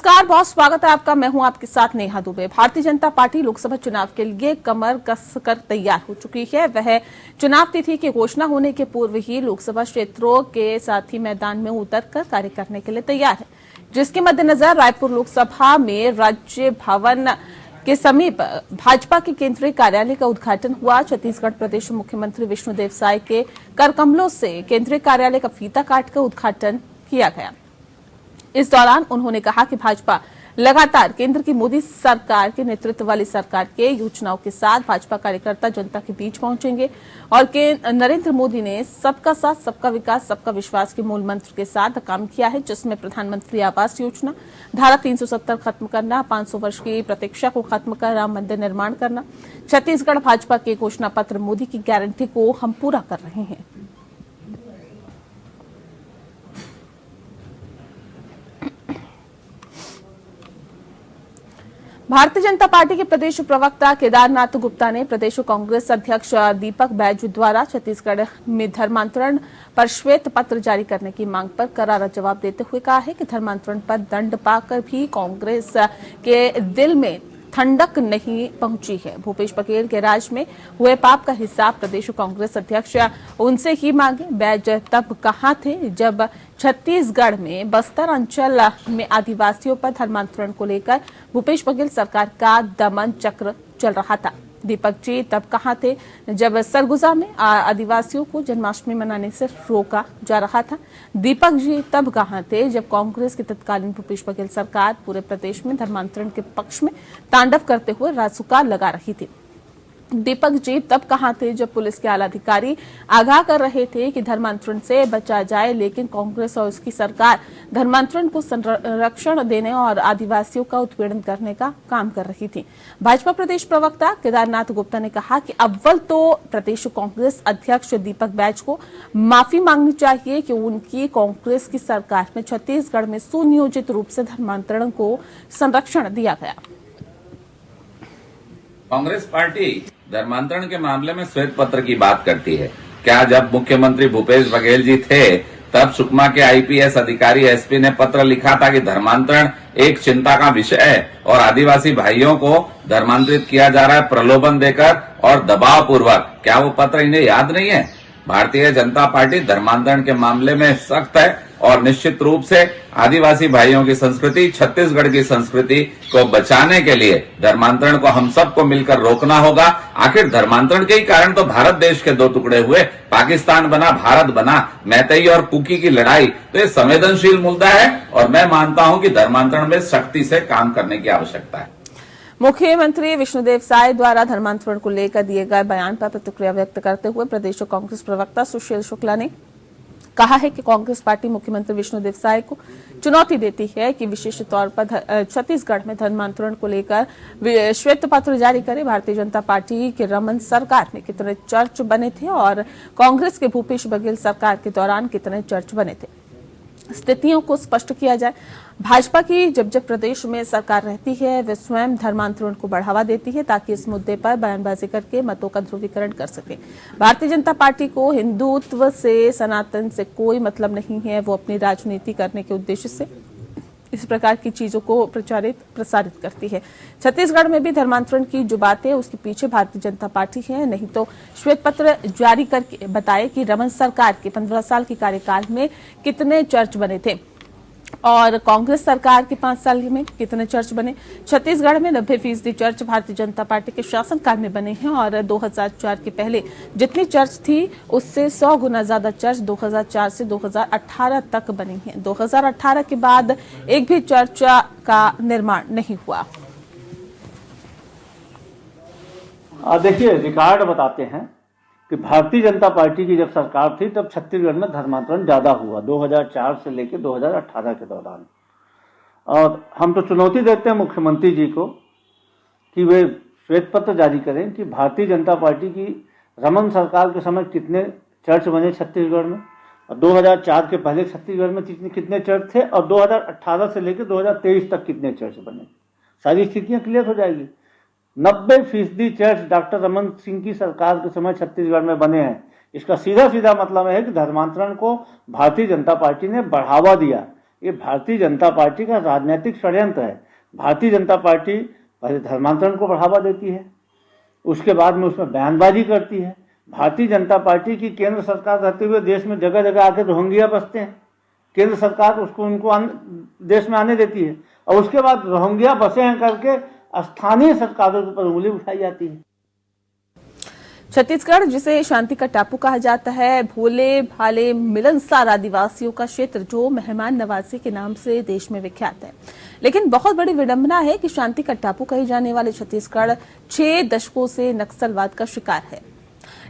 नमस्कार, बहुत स्वागत है आपका। मैं हूं आपके साथ नेहा दुबे। भारतीय जनता पार्टी लोकसभा चुनाव के लिए कमर कसकर तैयार हो चुकी है। वह चुनाव तिथि की घोषणा होने के पूर्व ही लोकसभा क्षेत्रों के साथ ही मैदान में उतरकर कार्य करने के लिए तैयार है, जिसके मद्देनजर रायपुर लोकसभा में राज्य भवन के समीप भाजपा के केंद्रीय कार्यालय का उद्घाटन हुआ। छत्तीसगढ़ प्रदेश मुख्यमंत्री विष्णुदेव साय के करकमलों से केंद्रीय कार्यालय का फीता काटकर उद्घाटन किया गया। इस दौरान उन्होंने कहा कि भाजपा लगातार केंद्र की मोदी सरकार के नेतृत्व वाली सरकार के योजनाओं के साथ भाजपा कार्यकर्ता जनता के बीच पहुंचेंगे और नरेंद्र मोदी ने सबका साथ, सबका विकास, सबका विश्वास के मूल मंत्र के साथ काम किया है, जिसमें प्रधानमंत्री आवास योजना, धारा 370 खत्म करना, 500 वर्ष की प्रतीक्षा को खत्म कर राम मंदिर निर्माण करना। छत्तीसगढ़ भाजपा के घोषणा पत्र मोदी की गारंटी को हम पूरा कर रहे हैं। भारतीय जनता पार्टी के प्रदेश प्रवक्ता केदारनाथ गुप्ता ने प्रदेश कांग्रेस अध्यक्ष दीपक बैजू द्वारा छत्तीसगढ़ में धर्मांतरण पर श्वेत पत्र जारी करने की मांग पर करारा जवाब देते हुए कहा है कि धर्मांतरण पर दंड पाकर भी कांग्रेस के दिल में ठंडक नहीं पहुंची है। भूपेश बघेल के राज में हुए पाप का हिसाब प्रदेश कांग्रेस अध्यक्ष उनसे ही मांगे। बैज तब कहां थे जब छत्तीसगढ़ में बस्तर अंचल में आदिवासियों पर धर्मांतरण को लेकर भूपेश बघेल सरकार का दमन चक्र चल रहा था। दीपक जी तब कहां थे जब सरगुजा में आदिवासियों को जन्माष्टमी मनाने से रोका जा रहा था। दीपक जी तब कहां थे जब कांग्रेस की तत्कालीन भूपेश बघेल सरकार पूरे प्रदेश में धर्मांतरण के पक्ष में तांडव करते हुए राजुका लगा रही थी। दीपक जी तब कहां थे जब पुलिस के आला अधिकारी आगाह कर रहे थे कि धर्मांतरण से बचा जाए, लेकिन कांग्रेस और उसकी सरकार धर्मांतरण को संरक्षण देने और आदिवासियों का उत्पीड़न करने का काम कर रही थी। भाजपा प्रदेश प्रवक्ता केदारनाथ गुप्ता ने कहा कि अव्वल तो प्रदेश कांग्रेस अध्यक्ष दीपक बैज को माफी मांगनी चाहिए कि उनकी कांग्रेस की सरकार में छत्तीसगढ़ में सुनियोजित रूप से धर्मांतरण को संरक्षण दिया गया। कांग्रेस पार्टी धर्मांतरण के मामले में श्वेत पत्र की बात करती है। क्या जब मुख्यमंत्री भूपेश बघेल जी थे तब सुकमा के आईपीएस अधिकारी एसपी ने पत्र लिखा था कि धर्मांतरण एक चिंता का विषय है और आदिवासी भाइयों को धर्मांतरित किया जा रहा है प्रलोभन देकर और दबाव पूर्वक? क्या वो पत्र इन्हें याद नहीं है? भारतीय जनता पार्टी धर्मांतरण के मामले में सख्त है और निश्चित रूप से आदिवासी भाइयों की संस्कृति, छत्तीसगढ़ की संस्कृति को बचाने के लिए धर्मांतरण को हम सबको मिलकर रोकना होगा। आखिर धर्मांतरण के ही कारण तो भारत देश के दो टुकड़े हुए, पाकिस्तान बना, भारत बना। मैतेई और कुकी की लड़ाई तो ये संवेदनशील मुद्दा है और मैं मानता हूं कि धर्मांतरण में सख्ती से काम करने की आवश्यकता है। मुख्यमंत्री विष्णुदेव साय द्वारा धर्मांतरण को लेकर दिए गए बयान पर प्रतिक्रिया व्यक्त करते हुए प्रदेश कांग्रेस प्रवक्ता सुशील शुक्ला ने कहा है कि कांग्रेस पार्टी मुख्यमंत्री विष्णुदेव साय को चुनौती देती है कि विशेष तौर पर छत्तीसगढ़ में धर्मांतरण को लेकर श्वेत पत्र जारी करे। भारतीय जनता पार्टी के रमन सरकार में कितने चर्च बने थे और कांग्रेस के भूपेश बघेल सरकार के दौरान कितने चर्च बने थे, स्थितियों को स्पष्ट किया जाए। भाजपा की जब जब प्रदेश में सरकार रहती है वे स्वयं धर्मांतरण को बढ़ावा देती है ताकि इस मुद्दे पर बयानबाजी करके मतों का ध्रुवीकरण कर सके। भारतीय जनता पार्टी को हिंदुत्व से, सनातन से कोई मतलब नहीं है। वो अपनी राजनीति करने के उद्देश्य से इस प्रकार की चीजों को प्रसारित करती है। छत्तीसगढ़ में भी धर्मांतरण की जो बात है उसके पीछे भारतीय जनता पार्टी है। नहीं तो श्वेत पत्र जारी करके बताए कि रमन सरकार के 15 साल के कार्यकाल में कितने चर्च बने थे और कांग्रेस सरकार के 5 साल में कितने चर्च बने। छत्तीसगढ़ में 90% चर्च भारतीय जनता पार्टी के शासनकाल में बने हैं और 2004 के पहले जितनी चर्च थी उससे 100 गुना ज्यादा चर्च 2004 से 2018 तक बनी हैं। 2018 के बाद एक भी चर्च का निर्माण नहीं हुआ। देखिए, रिकॉर्ड बताते हैं कि भारतीय जनता पार्टी की जब सरकार थी तब छत्तीसगढ़ में धर्मांतरण ज्यादा हुआ 2004 से लेकर 2018 के दौरान। और हम तो चुनौती देते हैं मुख्यमंत्री जी को कि वे श्वेत पत्र जारी करें कि भारतीय जनता पार्टी की रमन सरकार के समय कितने चर्च बने छत्तीसगढ़ में और 2004 के पहले छत्तीसगढ़ में कितने चर्च थे और 2018 से लेकर 2023 तक कितने चर्च बने। सारी स्थितियां क्लियर हो जाएगी। 90% चर्च डॉक्टर रमन सिंह की सरकार के समय छत्तीसगढ़ में बने हैं। इसका सीधा सीधा मतलब है कि धर्मांतरण को भारतीय जनता पार्टी ने बढ़ावा दिया। ये भारतीय जनता पार्टी का राजनीतिक षड्यंत्र है। भारतीय जनता पार्टी पहले धर्मांतरण को बढ़ावा देती है, उसके बाद में उसमें बयानबाजी करती है। भारतीय जनता पार्टी की केंद्र सरकार रहते हुए देश में जगह जगह आके रोहिंग्या बसते हैं, केंद्र सरकार उनको देश में आने देती है, और उसके बाद रोहिंग्या बसे हैं करके स्थानीय सरकारों के ऊपर उंगली उठाई जाती है। छत्तीसगढ़, जिसे शांति का टापू कहा जाता है, भोले भाले मिलनसार आदिवासियों का क्षेत्र जो मेहमान नवाजी के नाम से देश में विख्यात है, लेकिन बहुत बड़ी विडंबना है कि शांति का टापू कहे जाने वाले छत्तीसगढ़ 6 दशकों से नक्सलवाद का शिकार है।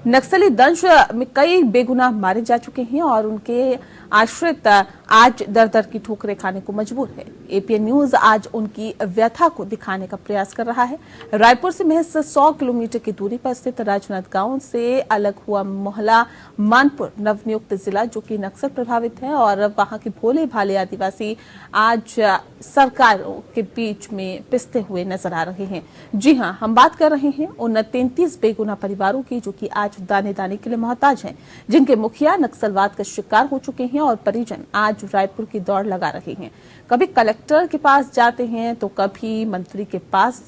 नक्सली दंश में कई बेगुनाह मारे जा चुके हैं और उनके आश्रित आज दर दर की ठोकरें खाने को मजबूर है। एपीएन न्यूज आज उनकी व्यथा को दिखाने का प्रयास कर रहा है। रायपुर से महज 100 किलोमीटर की दूरी पर स्थित राजनांद गांव से अलग हुआ मोहल्ला मानपुर नवनियुक्त जिला जो कि नक्सल प्रभावित है और वहां के भोले भाले आदिवासी आज सरकारों के बीच में पिसते हुए नजर आ रहे हैं। जी हां, हम बात कर रहे हैं उन 33 बेगुनाह परिवारों की जो कि आज दाने दाने के लिए मोहताज हैं, जिनके मुखिया नक्सलवाद का शिकार हो चुके हैं और परिजन आज रायपुर की दौड़ लगा रहे हैं। कभी कलेक्टर के पास जाते हैं तो कभी मंत्री के पास।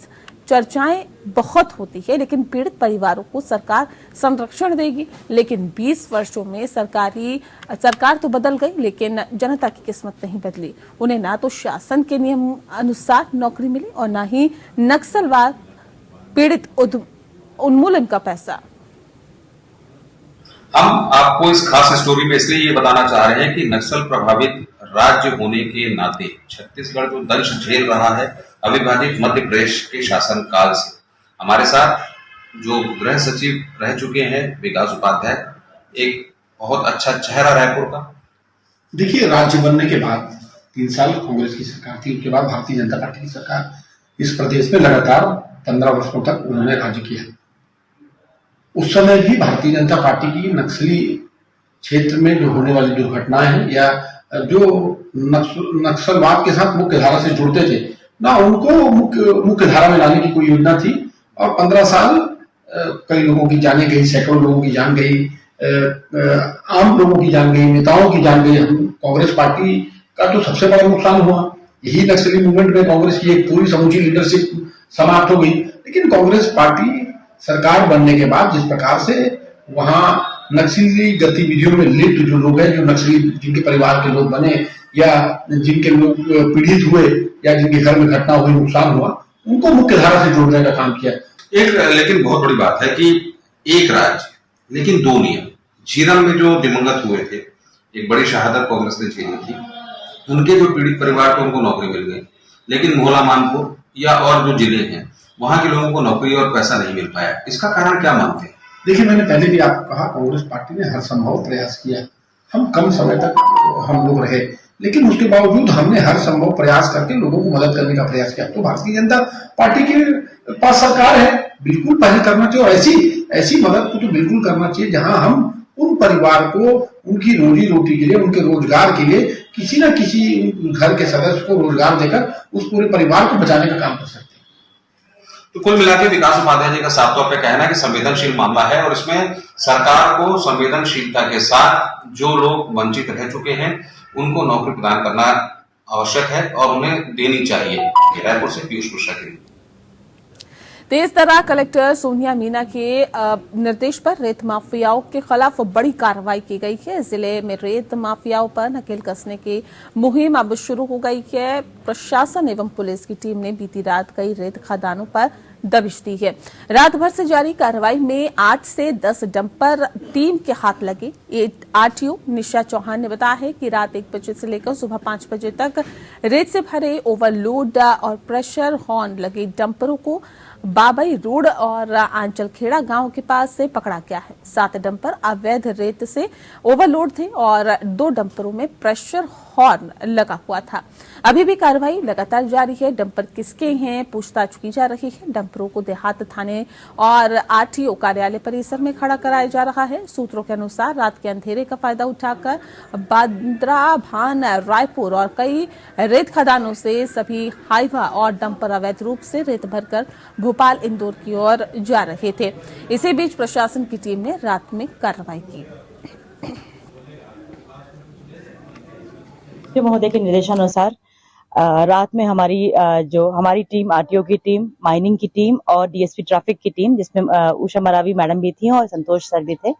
चर्चाएं बहुत होती है, लेकिन पीड़ित परिवारों को सरकार संरक्षण देगी। लेकिन 20 वर्षों में सरकार तो बदल गई, लेकिन जनता की किस्मत नहीं बदली। उन्हें ना तो शासन के नियम अनुसार नौकरी मिली और ना ही नक्सलवाद पीड़ित उन्मूलन का पैसा। हम आपको इस खास स्टोरी में इसलिए ये बताना चाह रहे हैं कि नक्सल प्रभावित राज्य होने के नाते छत्तीसगढ़ जो दंश झेल रहा है अविभाजित मध्य प्रदेश के शासन काल से। हमारे साथ जो गृह सचिव रह चुके हैं विकास उपाध्याय, एक बहुत अच्छा चेहरा रायपुर का। देखिए, राज्य बनने के बाद 3 साल कांग्रेस की सरकार थी, उसके बाद भारतीय जनता पार्टी की सरकार इस प्रदेश में लगातार 15 वर्षों तक उन्होंने राज्य किया। उस समय भी भारतीय जनता पार्टी की नक्सली क्षेत्र में जो होने वाली दुर्घटनाएं हैं या जो नक्सलवाद के साथ मुख्य धारा से जुड़ते थे ना, उनको मुख्य धारा में लाने की कोई योजना थी। और 15 साल कई लोगों की जाने गई, सैकड़ों लोगों की जान गई, आम लोगों की जान गई, नेताओं की जान गई। कांग्रेस पार्टी का तो सबसे बड़ा नुकसान हुआ। यही नक्सली मूवमेंट में कांग्रेस की एक पूरी समूची लीडरशिप समाप्त हो गई। लेकिन कांग्रेस पार्टी सरकार बनने के बाद जिस प्रकार से वहां नक्सली गतिविधियों में लिप्त जो लोग हैं, जो नक्सली जिनके परिवार के लोग बने या जिनके लोग पीड़ित हुए या जिनके घर में घटना हुई, नुकसान हुआ, उनको मुख्य धारा से जोड़ने का काम किया। लेकिन बहुत बड़ी बात है कि एक राज्य लेकिन 2 नियम। झीरम में जो दिवंगत हुए थे, एक बड़ी शहादत कांग्रेस ने झेली थी, उनके जो पीड़ित परिवार थे उनको नौकरी मिल गई, लेकिन मोहला मानपुर या और जो जिले हैं वहां के लोगों को नौकरी और पैसा नहीं मिल पाया। इसका कारण क्या मानते हैं? देखिए, मैंने पहले भी आपको कहा, कांग्रेस पार्टी ने हर संभव प्रयास किया। हम कम समय तक हम लोग रहे, लेकिन उसके बावजूद हमने हर संभव प्रयास करके लोगों को मदद करने का प्रयास किया। तो भारतीय जनता पार्टी के पास सरकार है, बिल्कुल पहले करना चाहिए और ऐसी मदद को तो बिल्कुल करना चाहिए जहां हम उन परिवार को उनकी रोजी रोटी के लिए, उनके रोजगार के लिए किसी न किसी घर के सदस्य को रोजगार देकर उस पूरे परिवार को बचाने का काम कर सकते हैं। तो कुल मिलाकर विकास उपाध्याय जी का साफ तौर पर कहना है कि संवेदनशील मामला है और इसमें सरकार को संवेदनशीलता के साथ जो लोग वंचित रह चुके हैं उनको नौकरी प्रदान करना आवश्यक है और उन्हें देनी चाहिए। रायपुर से पीयूष मिश्रा के लिए। तेज तर्रार कलेक्टर सोनिया मीना के निर्देश पर रेत माफियाओं के खिलाफ बड़ी कार्रवाई की गई है। जिले में रेत माफियाओं पर नकेल कसने की मुहिम अब शुरू हो गई है। प्रशासन एवं पुलिस की टीम ने बीती रात कई रेत खदानों पर दबिश दी है। रात भर से जारी कार्रवाई में 8 से 10 डंपर टीम के हाथ लगे। आरटीओ निशा चौहान ने बताया है कि रात 1 बजे से लेकर सुबह 5 बजे तक रेत से भरे ओवरलोड और प्रेशर हॉर्न लगे डंपरों को बाबई रोड और आंचलखेड़ा गांव के पास से पकड़ा गया है। 7 डंपर अवैध रेत से ओवरलोड थे और 2 डंपरों में प्रेशर हॉर्न लगा हुआ था। अभी भी कार्रवाई लगातार जारी है। डंपर किसके हैं, पूछताछ की जा रही है। डंपरों को देहात थाने और आरटीओ कार्यालय परिसर में खड़ा कराया जा रहा है। सूत्रों के अनुसार रात के अंधेरे का फायदा उठाकर बांद्रा, भान, रायपुर और कई रेत खदानों से सभी हाईवा और डंपर अवैध रूप से रेत भरकर भोपाल, इंदौर की ओर जा रहे थे। इसी बीच प्रशासन की टीम ने रात में कार्रवाई की। मुख्यमंत्री महोदय के निर्देशानुसार रात में हमारी टीम, आरटीओ की टीम, माइनिंग की टीम और डीएसपी ट्रैफिक की टीम, जिसमें उषा मरावी मैडम भी थी और संतोष सर भी थे,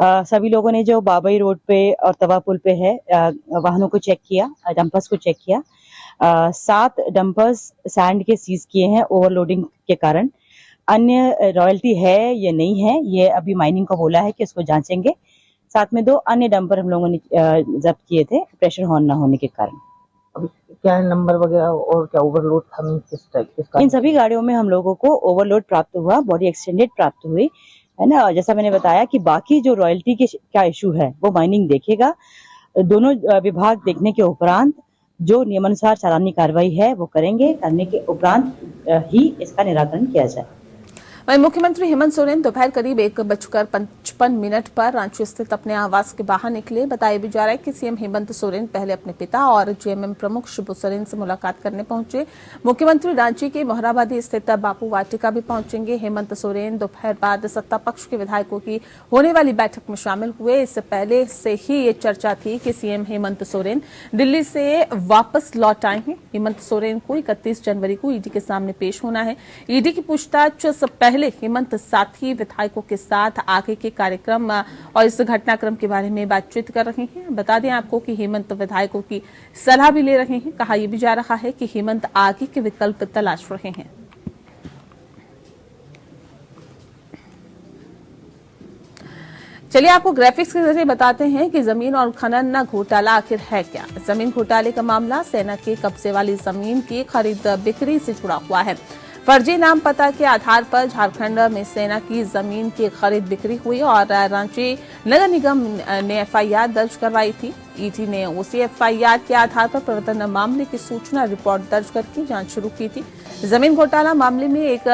सभी लोगों ने जो बाबई रोड पे और तवा पुल पे है वाहनों को चेक किया, डंपर्स को चेक किया। 7 डंपर्स सैंड के सीज किए हैं ओवरलोडिंग के कारण। अन्य रॉयल्टी है या नहीं है, ये अभी माइनिंग को बोला है कि इसको जांचेंगे। साथ में 2 अन्य डंपर हम लोगों ने जब्त किए थे प्रेशर हॉर्न न होने के कारण। अभी क्या है नंबर वगैरह और क्या ओवरलोड था, किस टाइप? इन सभी गाड़ियों में हम लोगों को ओवरलोड प्राप्त हुआ, बॉडी एक्सटेंडेड प्राप्त हुई है ना। जैसा मैंने बताया कि बाकी जो रॉयल्टी के क्या इशू है वो माइनिंग देखेगा। दोनों विभाग देखने के उपरांत जो नियमानुसार चालानी कार्रवाई है वो करेंगे, करने के उपरांत ही इसका निराकरण किया जाए। वहीं मुख्यमंत्री हेमंत सोरेन दोपहर करीब 1:55 पर रांची स्थित अपने आवास के बाहर निकले। बताया भी जा रहा है कि सीएम हेमंत सोरेन पहले अपने पिता और जेएमएम प्रमुख शिबू सोरेन से मुलाकात करने पहुंचे। मुख्यमंत्री रांची के मोहराबादी स्थित बापू वाटिका भी पहुंचेंगे। हेमंत सोरेन दोपहर बाद सत्ता पक्ष के विधायकों की होने वाली बैठक में शामिल हुए। इससे पहले से ही ये चर्चा थी कि सीएम हेमंत सोरेन दिल्ली से वापस लौट आए हैं। हेमंत सोरेन को 31 जनवरी को ईडी के सामने पेश होना है। ईडी की पूछताछ से पहले हेमंत साथी विधायकों के साथ आगे के कार्यक्रम और इस घटनाक्रम के बारे में बातचीत कर रहे हैं। बता दें आपको कि हेमंत विधायकों की सलाह भी ले रहे हैं। कहा यह भी जा रहा है कि हेमंत आगे के विकल्प तलाश रहे हैं। चलिए आपको ग्राफिक्स के जरिए बताते हैं कि जमीन और खनन घोटाला आखिर है क्या। जमीन घोटाले का मामला सेना के कब्जे वाली जमीन की खरीद बिक्री से जुड़ा हुआ है। फर्जी नाम पता के आधार पर झारखंड में सेना की जमीन की खरीद बिक्री हुई और रांची नगर निगम ने एफआईआर दर्ज करवाई थी। ईडी ने उसी एफआईआर के आधार पर प्रवर्तन मामले की सूचना रिपोर्ट दर्ज करके जांच शुरू की थी। जमीन घोटाला मामले में एक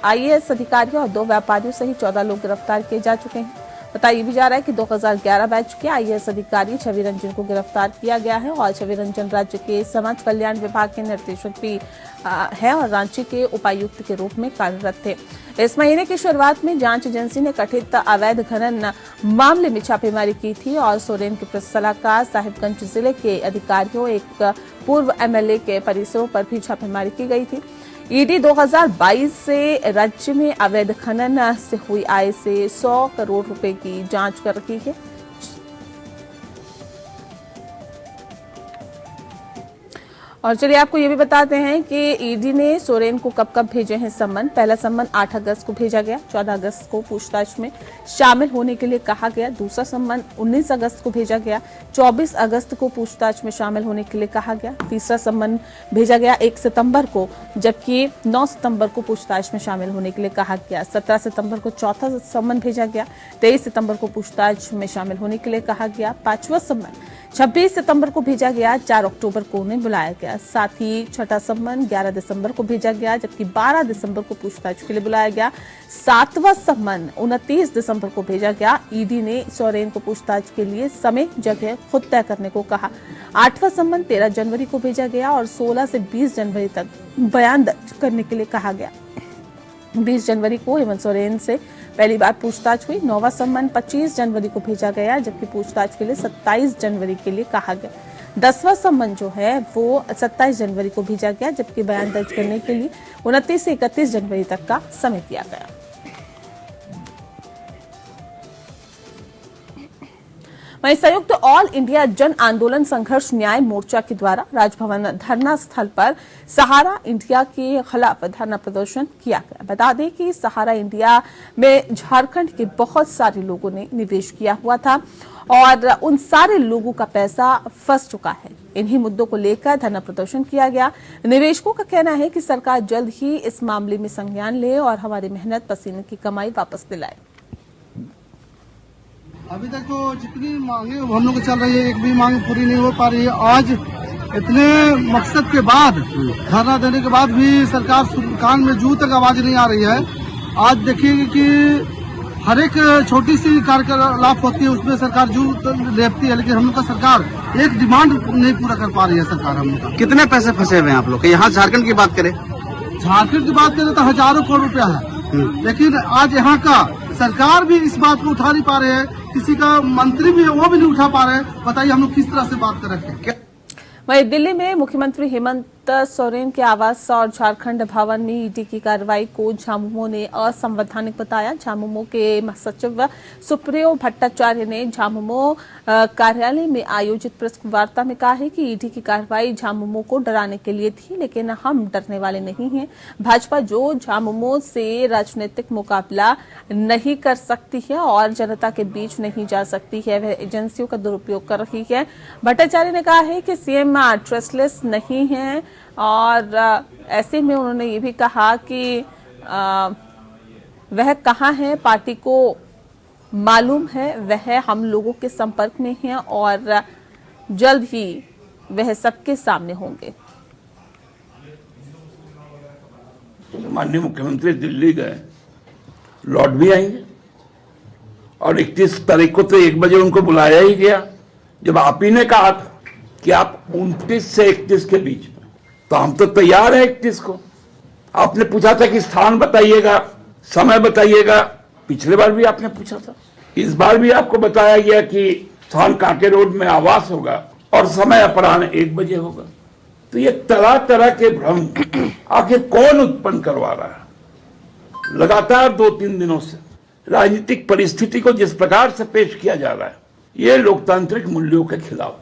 आईएएस अधिकारी और 2 व्यापारियों सहित 14 लोग गिरफ्तार किए जा चुके हैं। बताया भी जा रहा है कि 2011 बैच के आईएएस अधिकारी छवि रंजन को गिरफ्तार किया गया है और छवि रंजन राज्य के समाज कल्याण विभाग के निर्देशक भी है और रांची के उपायुक्त के रूप में कार्यरत थे। इस महीने की शुरुआत में जांच एजेंसी ने कथित अवैध खनन मामले में छापेमारी की थी और सोरेन के प्रेस सलाहकार साहिबगंज जिले के अधिकारियों, एक पूर्व एमएलए के परिसरों पर भी छापेमारी की गई थी। ईडी 2022 से राज्य में अवैध खनन से हुई आय से 100 करोड़ रुपए की जांच कर रही है। और चलिए आपको ये भी बताते हैं कि ईडी ने सोरेन को कब कब भेजे हैं सम्मन। पहला सम्मन 8 अगस्त को भेजा गया, 14 अगस्त को पूछताछ में शामिल होने के लिए कहा गया। दूसरा सम्मन 19 अगस्त को भेजा गया, 24 अगस्त को पूछताछ में शामिल होने के लिए कहा गया। तीसरा सम्मन भेजा गया 1 सितंबर को, जबकि 9 सितंबर को पूछताछ में शामिल होने के लिए कहा गया। 17 सितंबर को चौथा सम्मन भेजा गया, 23 सितंबर को पूछताछ में शामिल होने के लिए कहा गया। 5वां सम्मन 26 सितंबर को भेजा गया, 4 अक्टूबर को उन्हें बुलाया गया। साथ ही 6वां सम्मन 11 दिसंबर को भेजा गया, जबकि 12 दिसंबर को पूछताछ के लिए बुलाया गया। 7वां सम्मन 29 दिसंबर को भेजा गया। ईडी ने सोरेन को पूछताछ के लिए समय जगह खुद तय करने को कहा। 8वां सम्मन 13 जनवरी को भेजा गया और 16 से 20 जनवरी तक बयान दर्ज करने के लिए कहा गया। 20 जनवरी को हेमंत सोरेन से पहली बार पूछताछ हुई। 9वां सम्मन 25 जनवरी को भेजा गया, जबकि पूछताछ के लिए 27 जनवरी के लिए कहा गया। 10वां सम्मन जो है वो 27 जनवरी को भेजा गया, जबकि बयान दर्ज करने के लिए 29 से 31 जनवरी तक का समय दिया गया। वहीं संयुक्त ऑल इंडिया जन आंदोलन संघर्ष न्याय मोर्चा के द्वारा राजभवन धरना स्थल पर सहारा इंडिया के खिलाफ धरना प्रदर्शन किया गया। बता दें कि सहारा इंडिया में झारखंड के बहुत सारे लोगों ने निवेश किया हुआ था और उन सारे लोगों का पैसा फंस चुका है। इन्हीं मुद्दों को लेकर धरना प्रदर्शन किया गया। निवेशकों का कहना है कि सरकार जल्द ही इस मामले में संज्ञान ले और हमारी मेहनत पसीने की कमाई वापस दिलाए। अभी तक तो जितनी मांगे हम लोग चल रही है, एक भी मांग पूरी नहीं हो पा रही है। आज इतने मकसद के बाद, धरना देने के बाद भी सरकार कान में जू तक आवाज नहीं आ रही है। आज देखिए कि हर एक छोटी सी कार्यकलाप होती है, उसमें सरकार जू लेपती है, लेकिन हम लोग का सरकार एक डिमांड नहीं पूरा कर पा रही है। सरकार हम लोग का कितने पैसे फंसे हुए हैं आप लोग के? यहाँ झारखंड की बात करें, झारखंड की बात करें तो हजारों करोड़ रुपया है, लेकिन आज यहाँ का सरकार भी इस बात को उठा नहीं पा रहे हैं किसी का मंत्री भी है वो भी नहीं उठा पा रहे हैं। बताइए हम लोग किस तरह से बात कर रखे हैं। वहीं दिल्ली में मुख्यमंत्री हेमंत सोरेन के आवास और झारखंड भवन में ईडी की कार्रवाई को झामुमो ने असंवैधानिक बताया। झामुमो के सचिव सुप्रियो भट्टाचार्य ने झामुमो कार्यालय में आयोजित प्रेस वार्ता में कहा है कि ईडी की कार्रवाई झामुमो को डराने के लिए थी, लेकिन हम डरने वाले नहीं हैं। भाजपा जो झामुमो से राजनीतिक मुकाबला नहीं कर सकती है और जनता के बीच नहीं जा सकती है, वह एजेंसियों का दुरुपयोग कर रही है। भट्टाचार्य ने कहा है कि सीएम ट्रस्टलेस नहीं है और ऐसे में उन्होंने ये भी कहा कि वह कहाँ है, पार्टी को मालूम है, वह हम लोगों के संपर्क में है और जल्द ही वह सबके सामने होंगे। माननीय मुख्यमंत्री दिल्ली गए, लौट भी आएंगे और 31 तारीख को तो 1 बजे उनको बुलाया ही गया। जब आप ही ने कहा था कि आप 29 से 31 के बीच में, तो हम तो तैयार है 31 को। आपने पूछा था कि स्थान बताइएगा, समय बताइएगा, पिछले बार भी आपने पूछा था। इस बार भी आपको बताया गया कि स्थान कांके रोड में आवास होगा और समय अपराह्न 1 बजे होगा। तो ये तरह तरह के भ्रम आखिर कौन उत्पन्न करवा रहा है? लगातार 2-3 दिनों से राजनीतिक परिस्थिति को जिस प्रकार से पेश किया जा रहा है, ये लोकतांत्रिक मूल्यों के खिलाफ।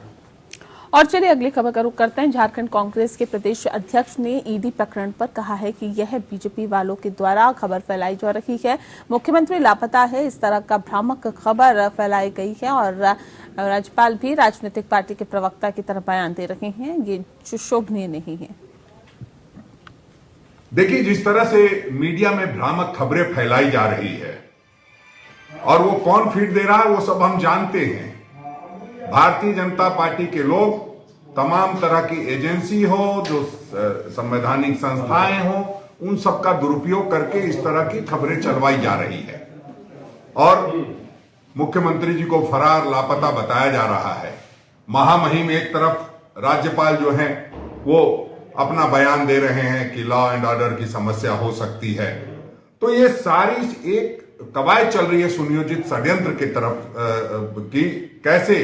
और चलिए अगली खबर का रुख करते हैं। झारखंड कांग्रेस के प्रदेश अध्यक्ष ने ईडी प्रकरण पर कहा है कि यह बीजेपी वालों के द्वारा खबर फैलाई जा रही है। मुख्यमंत्री लापता है, इस तरह का भ्रामक खबर फैलाई गई है और राज्यपाल भी राजनीतिक पार्टी के प्रवक्ता की तरह बयान दे रहे हैं। ये शोभनीय नहीं है। देखिए, जिस तरह से मीडिया में भ्रामक खबरें फैलाई जा रही है और वो कौन फीड दे रहा है वो सब हम जानते हैं। भारतीय जनता पार्टी के लोग तमाम तरह की एजेंसी हो, जो संवैधानिक संस्थाएं हो, उन सब का दुरुपयोग करके इस तरह की खबरें चलवाई जा रही है और मुख्यमंत्री जी को फरार लापता बताया जा रहा है। महामहिम एक तरफ राज्यपाल जो हैं वो अपना बयान दे रहे हैं कि लॉ एंड ऑर्डर की समस्या हो सकती है। तो ये सारी एक कवायद चल रही है सुनियोजित षड्यंत्र की तरफ कि कैसे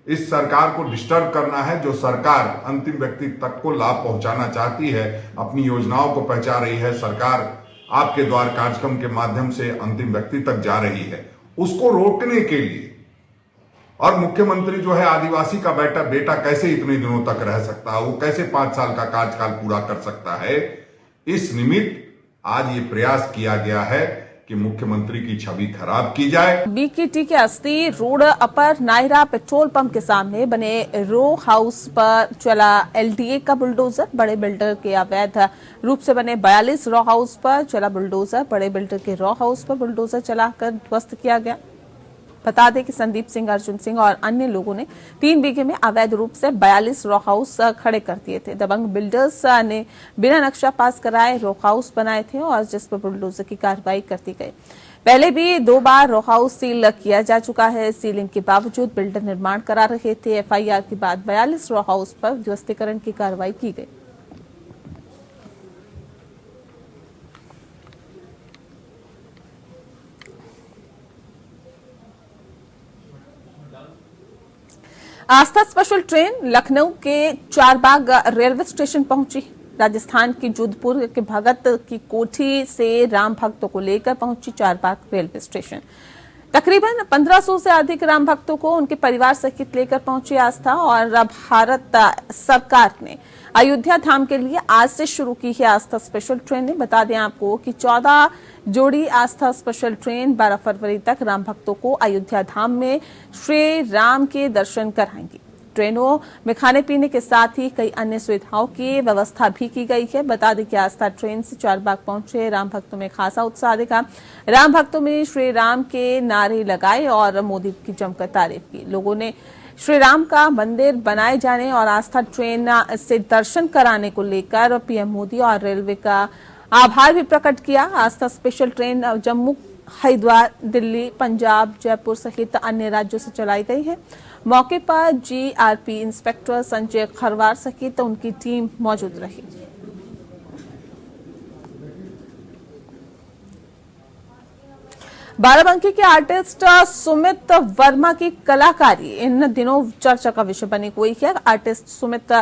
इस सरकार को डिस्टर्ब करना है। जो सरकार अंतिम व्यक्ति तक को लाभ पहुंचाना चाहती है, अपनी योजनाओं को पहुंचा रही है, सरकार आपके द्वार कार्यक्रम के माध्यम से अंतिम व्यक्ति तक जा रही है, उसको रोकने के लिए। और मुख्यमंत्री जो है आदिवासी का बेटा कैसे इतने दिनों तक रह सकता है, वो कैसे 5 साल का कार्यकाल पूरा कर सकता है, इस निमित्त आज ये प्रयास किया गया है कि मुख्यमंत्री की छवि खराब की जाए। बीकेटी के अस्सी road upper Nayara petrol pump के सामने बने रो हाउस पर चला एलडीए का बुलडोजर। बड़े बिल्डर के अवैध रूप से बने 42 रो हाउस पर चला बुलडोजर। बड़े बिल्डर के रो हाउस पर बुलडोजर चलाकर ध्वस्त किया गया। बता दें कि संदीप सिंह, अर्जुन सिंह और अन्य लोगों ने 3 बीघे में अवैध रूप से 42 रो हाउस खड़े कर दिए थे। दबंग बिल्डर्स ने बिना नक्शा पास कराए रो हाउस बनाए थे और जिस पर बुलडोजर की कार्रवाई कर दी गई। पहले भी 2 बार रो हाउस सील किया जा चुका है। सीलिंग के बावजूद बिल्डर निर्माण करा रहे थे। एफआईआर के बाद 42 रो हाउस पर ध्वस्तीकरण की कार्रवाई की गई। आस्था स्पेशल ट्रेन लखनऊ के चारबाग रेलवे स्टेशन पहुंची। राजस्थान की जोधपुर के भगत की कोठी से राम भक्तों को लेकर पहुंची चारबाग रेलवे स्टेशन। तकरीबन 1500 से अधिक राम भक्तों को उनके परिवार सहित लेकर पहुंची आस्था। और भारत सरकार ने अयोध्या धाम के लिए आज से शुरू की है आस्था स्पेशल ट्रेन। बता दें आपको कि 14 जोड़ी आस्था स्पेशल ट्रेन 12 फरवरी तक राम भक्तों को अयोध्या धाम में श्री राम के दर्शन कराएंगी। ट्रेनों में खाने पीने के साथ ही कई अन्य सुविधाओं की व्यवस्था भी की गई है। बता दें कि आस्था ट्रेन से चारबाग पहुंचे राम भक्तों में खासा उत्साह देखा। राम भक्तों में श्री राम के नारे लगाए और मोदी की जमकर तारीफ की। लोगों ने श्री राम का मंदिर बनाए जाने और आस्था ट्रेन से दर्शन कराने को लेकर पीएम मोदी और रेलवे का आभार भी प्रकट किया। आस्था स्पेशल ट्रेन जम्मू, हरिद्वार, दिल्ली, पंजाब, जयपुर सहित अन्य राज्यों से चलाई गई है। मौके पर जीआरपी इंस्पेक्टर संजय खरवार सहित उनकी टीम मौजूद रही। बाराबंकी के आर्टिस्ट सुमित वर्मा की कलाकारी इन दिनों चर्चा का विषय बनी हुई है। आर्टिस्ट सुमित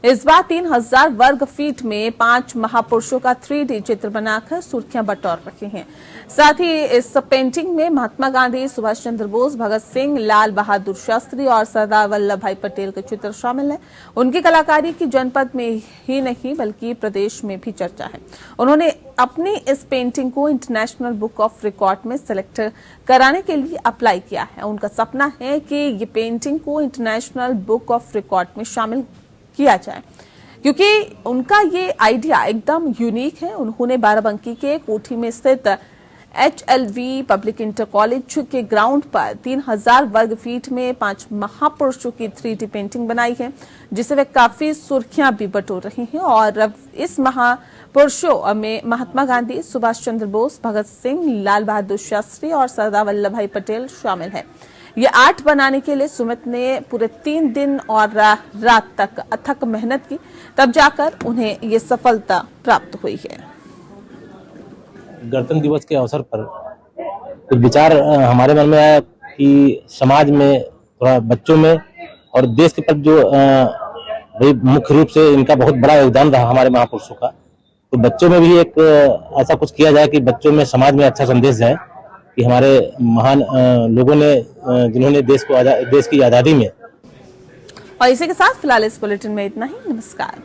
इस बार 3000 वर्ग फीट में 5 महापुरुषों का 3D चित्र बनाकर सुर्खियां बटोर रहे हैं। साथ ही इस पेंटिंग में महात्मा गांधी, सुभाष चंद्र बोस, भगत सिंह, लाल बहादुर शास्त्री और सरदार वल्लभ भाई पटेल के चित्र शामिल हैं। उनकी कलाकारी की जनपद में ही नहीं बल्कि प्रदेश में भी चर्चा है। उन्होंने अपनी इस पेंटिंग को इंटरनेशनल बुक ऑफ रिकॉर्ड में सिलेक्ट कराने के लिए अप्लाई किया है। उनका सपना है कि ये पेंटिंग को इंटरनेशनल बुक ऑफ रिकॉर्ड में शामिल किया जाए, क्योंकि उनका ये आइडिया एकदम यूनिक है। उन्होंने बाराबंकी के कोठी में स्थित HLV पब्लिक इंटर कॉलेज के ग्राउंड पर 3000 वर्ग फीट में 5 महापुरुषों की 3D पेंटिंग बनाई है, जिसे वे काफी सुर्खियां भी बटोर रहे हैं। और इस महापुरुषों में महात्मा गांधी, सुभाष चंद्र बोस, भगत सिंह, लाल बहादुर शास्त्री और सरदार वल्लभ भाई पटेल शामिल है। ये आर्ट बनाने के लिए सुमित ने पूरे 3 दिन और रात तक अथक मेहनत की, तब जाकर उन्हें ये सफलता प्राप्त हुई है। गणतंत्र दिवस के अवसर पर कुछ विचार हमारे मन में आया कि समाज में थोड़ा बच्चों में और देश के प्रति जो मुख्य रूप से इनका बहुत बड़ा योगदान रहा हमारे महापुरुषों का, तो बच्चों में भी एक ऐसा कुछ किया जाए कि बच्चों में समाज में अच्छा संदेश जाए कि हमारे महान लोगों ने जिन्होंने देश की आज़ादी में। और इसी के साथ फिलहाल इस बुलेटिन में इतना ही। नमस्कार।